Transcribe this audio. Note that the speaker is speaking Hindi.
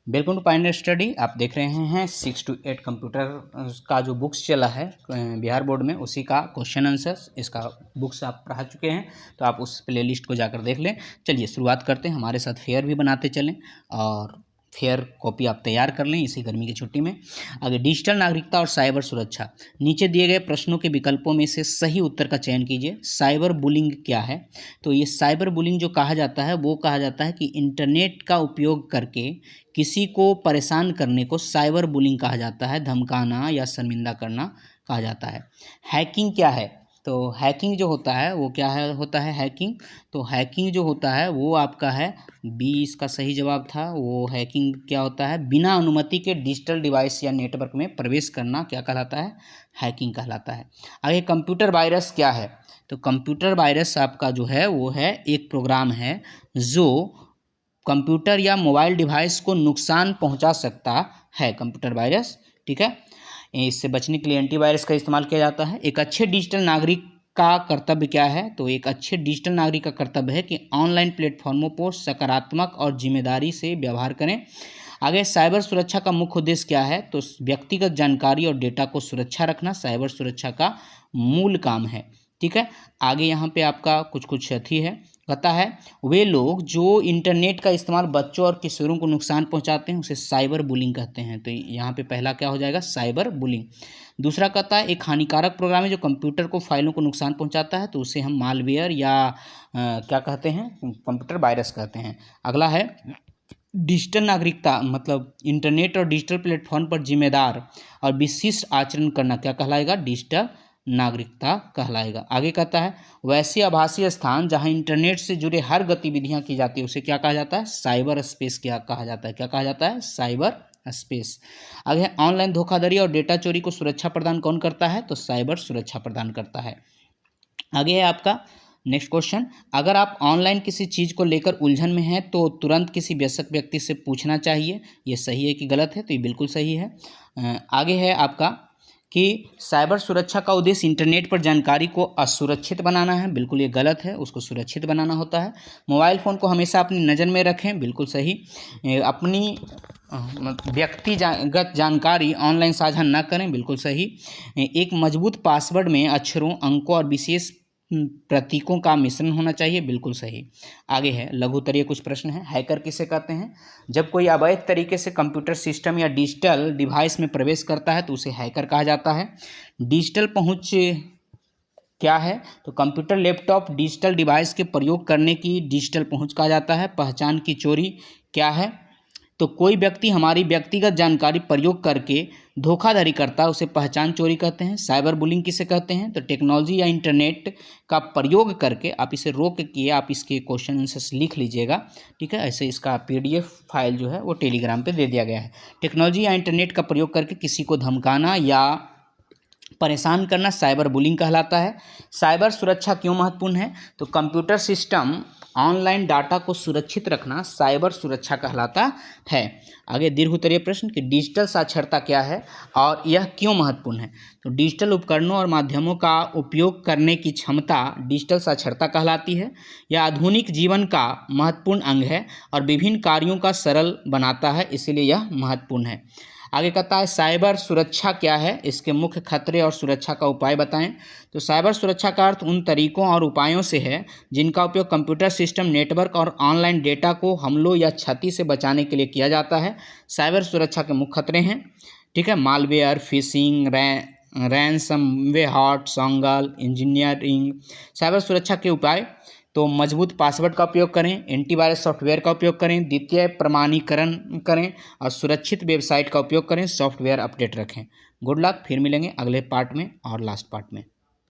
Welcome to Pioneer study. आप देख रहे हैं 6 to 8 कंप्यूटर का जो बुक्स चला है बिहार बोर्ड में, उसी का क्वेश्चन आंसर्स, इसका बुक्स आप पढ़ा चुके हैं तो आप उस प्लेलिस्ट को जाकर देख लें। चलिए शुरुआत करते हैं, हमारे साथ फेयर भी बनाते चलें और फेयर कॉपी आप तैयार कर लें इसी गर्मी की छुट्टी में। आगे, डिजिटल नागरिकता और साइबर सुरक्षा। नीचे दिए गए प्रश्नों के विकल्पों में से सही उत्तर का चयन कीजिए। साइबर बुलिंग क्या है? तो ये साइबर बुलिंग जो कहा जाता है वो कहा जाता है कि इंटरनेट का उपयोग करके किसी को परेशान करने को साइबर बुलिंग कहा जाता है, धमकाना या शर्मिंदा करना कहा जाता है। हैकिंग क्या है? तो हैकिंग जो होता है वो क्या है होता है हैकिंग? तो हैकिंग जो होता है वो आपका है बी, इसका सही जवाब था। वो हैकिंग क्या होता है? बिना अनुमति के डिजिटल डिवाइस या नेटवर्क में प्रवेश करना क्या कहलाता है? हैकिंग कहलाता है। आगे, कंप्यूटर वायरस क्या है? तो कंप्यूटर वायरस आपका जो है वो है एक प्रोग्राम है जो कंप्यूटर या मोबाइल डिवाइस को नुकसान पहुंचा सकता है, कंप्यूटर वायरस। ठीक है, इससे बचने के लिए एंटीवायरस का इस्तेमाल किया जाता है। एक अच्छे डिजिटल नागरिक का कर्तव्य क्या है? तो एक अच्छे डिजिटल नागरिक का कर्तव्य है कि ऑनलाइन प्लेटफॉर्मों पर सकारात्मक और जिम्मेदारी से व्यवहार करें। आगे, साइबर सुरक्षा का मुख्य उद्देश्य क्या है? तो व्यक्तिगत जानकारी और डेटा को सुरक्षा रखना साइबर सुरक्षा का मूल काम है। ठीक है, आगे यहाँ पे आपका कुछ अथी है, कहता है वे लोग जो इंटरनेट का इस्तेमाल बच्चों और किशोरों को नुकसान पहुंचाते हैं उसे साइबर बुलिंग कहते हैं। तो यहाँ पे पहला क्या हो जाएगा? Cyber bullying. दूसरा कहता है एक हानिकारक प्रोग्राम है जो कंप्यूटर को फाइलों को नुकसान पहुंचाता है, तो उसे हम मालवेयर या क्या कहते हैं? कंप्यूटर वायरस कहते हैं। अगला है डिजिटल नागरिकता, मतलब इंटरनेट और डिजिटल प्लेटफॉर्म पर जिम्मेदार और विशिष्ट आचरण करना क्या कहलाएगा? डिजिटल नागरिकता कहलाएगा। आगे कहता है वैसे आभासी स्थान जहां इंटरनेट से जुड़े हर गतिविधियां की जाती है उसे क्या कहा जाता है? साइबर स्पेस क्या कहा जाता है? क्या कहा जाता है? Cyber space. आगे, ऑनलाइन धोखाधड़ी और डेटा चोरी को सुरक्षा प्रदान कौन करता है? तो साइबर सुरक्षा प्रदान करता है। आगे है आपका नेक्स्ट क्वेश्चन, अगर आप ऑनलाइन किसी चीज़ को लेकर उलझन में हैं तो तुरंत किसी वयस्क व्यक्ति से पूछना चाहिए। ये सही है कि गलत है? तो ये बिल्कुल सही है। आगे है आपका कि साइबर सुरक्षा का उद्देश्य इंटरनेट पर जानकारी को असुरक्षित बनाना है। बिल्कुल ये गलत है, उसको सुरक्षित बनाना होता है। मोबाइल फ़ोन को हमेशा अपनी नज़र में रखें। बिल्कुल सही। अपनी व्यक्तिगत जानकारी ऑनलाइन साझा न करें। बिल्कुल सही। एक मजबूत पासवर्ड में अक्षरों, अंकों और विशेष प्रतीकों का मिश्रण होना चाहिए। बिल्कुल सही। आगे है लघु उत्तरीय कुछ प्रश्न है। हैकर किसे कहते हैं? जब कोई अवैध तरीके से कंप्यूटर सिस्टम या डिजिटल डिवाइस में प्रवेश करता है तो उसे हैकर कहा जाता है। डिजिटल पहुंच क्या है? तो कंप्यूटर, लैपटॉप, डिजिटल डिवाइस के प्रयोग करने की डिजिटल पहुंच कहा जाता है। पहचान की चोरी क्या है? तो कोई व्यक्ति हमारी व्यक्तिगत जानकारी प्रयोग करके धोखाधड़ी करता है उसे पहचान चोरी कहते हैं। साइबर बुलिंग किसे कहते हैं? तो टेक्नोलॉजी या इंटरनेट का प्रयोग करके, आप इसे रोक के आप इसके क्वेश्चन आंसर्स लिख लीजिएगा। ठीक है, ऐसे इसका PDF फाइल जो है वो टेलीग्राम पे दे दिया गया है। टेक्नोलॉजी या इंटरनेट का प्रयोग करके किसी को धमकाना या परेशान करना साइबर बुलिंग कहलाता है। साइबर सुरक्षा क्यों महत्वपूर्ण है? तो कंप्यूटर सिस्टम, ऑनलाइन डाटा को सुरक्षित रखना साइबर सुरक्षा कहलाता है। आगे दीर्घ उत्तरीय प्रश्न कि डिजिटल साक्षरता क्या है और यह क्यों महत्वपूर्ण है? तो डिजिटल उपकरणों और माध्यमों का उपयोग करने की क्षमता डिजिटल साक्षरता कहलाती है। यह आधुनिक जीवन का महत्वपूर्ण अंग है और विभिन्न कार्यों का सरल बनाता है, इसलिए यह महत्वपूर्ण है। आगे कहता है साइबर सुरक्षा क्या है? इसके मुख्य खतरे और सुरक्षा का उपाय बताएं। तो साइबर सुरक्षा का अर्थ उन तरीकों और उपायों से है जिनका उपयोग कंप्यूटर सिस्टम, नेटवर्क और ऑनलाइन डेटा को हमलों या क्षति से बचाने के लिए किया जाता है। साइबर सुरक्षा के मुख्य खतरे हैं, ठीक है, malware, phishing, ransomware, social engineering. Cyber सुरक्षा के उपाय, तो मजबूत पासवर्ड का उपयोग करें, एंटीवायरस सॉफ्टवेयर का उपयोग करें, द्वितीय प्रमाणीकरण करें और सुरक्षित वेबसाइट का उपयोग करें, सॉफ्टवेयर अपडेट रखें। गुड लक, फिर मिलेंगे अगले पार्ट में और लास्ट पार्ट में।